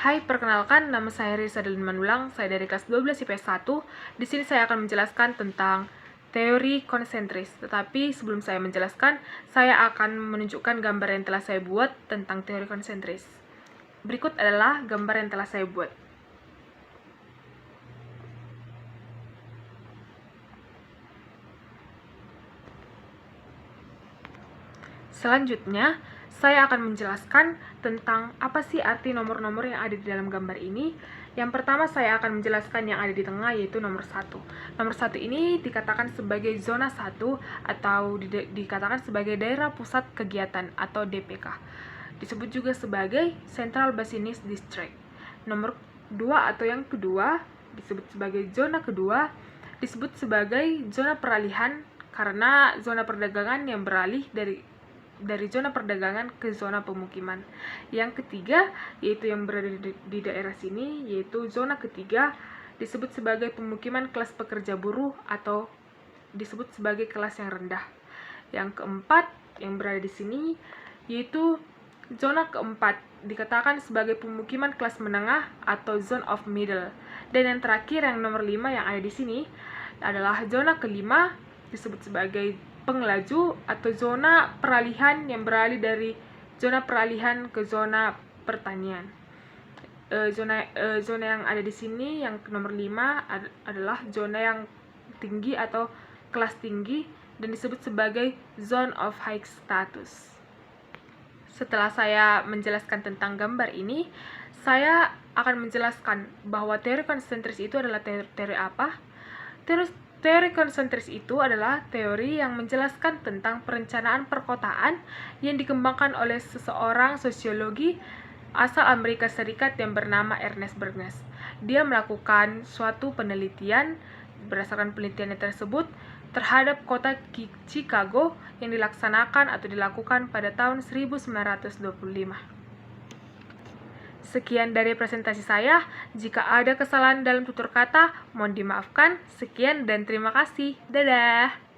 Hai, perkenalkan nama saya Risa Delin Manulang, saya dari kelas 12 IPS 1. Di sini saya akan menjelaskan tentang teori konsentris. Tetapi sebelum saya menjelaskan, saya akan menunjukkan gambar yang telah saya buat tentang teori konsentris. Berikut adalah gambar yang telah saya buat. Selanjutnya, saya akan menjelaskan tentang apa sih arti nomor-nomor yang ada di dalam gambar ini. Yang pertama, saya akan menjelaskan yang ada di tengah, yaitu nomor 1. Nomor 1 ini dikatakan sebagai zona 1 atau dikatakan sebagai daerah pusat kegiatan atau DPK. Disebut juga sebagai Central Business District. Nomor 2 atau yang kedua disebut sebagai zona kedua, disebut sebagai zona peralihan karena zona perdagangan yang beralih dari zona perdagangan ke zona pemukiman. Yang ketiga, yaitu yang berada di daerah sini, yaitu zona ketiga, disebut sebagai pemukiman kelas pekerja buruh atau disebut sebagai kelas yang rendah. Yang keempat, yang berada di sini, yaitu zona keempat, dikatakan sebagai pemukiman kelas menengah atau zone of middle. Dan yang terakhir, yang nomor 5 yang ada di sini, adalah zona kelima, disebut sebagai pengelaju atau zona peralihan yang beralih dari zona peralihan ke zona pertanian. Zona yang ada di sini yang nomor 5 adalah zona yang tinggi atau kelas tinggi dan disebut sebagai zone of high status. Setelah saya menjelaskan tentang gambar ini, saya akan menjelaskan bahwa teori konsentris itu adalah teori apa. Teori konsentris itu adalah teori yang menjelaskan tentang perencanaan perkotaan yang dikembangkan oleh seseorang sosiologi asal Amerika Serikat yang bernama Ernest Bergnes. Dia melakukan suatu penelitian, berdasarkan penelitiannya tersebut, terhadap kota Chicago yang dilakukan pada tahun 1925. Sekian dari presentasi saya. Jika ada kesalahan dalam tutur kata, mohon dimaafkan. Sekian dan terima kasih. Dadah!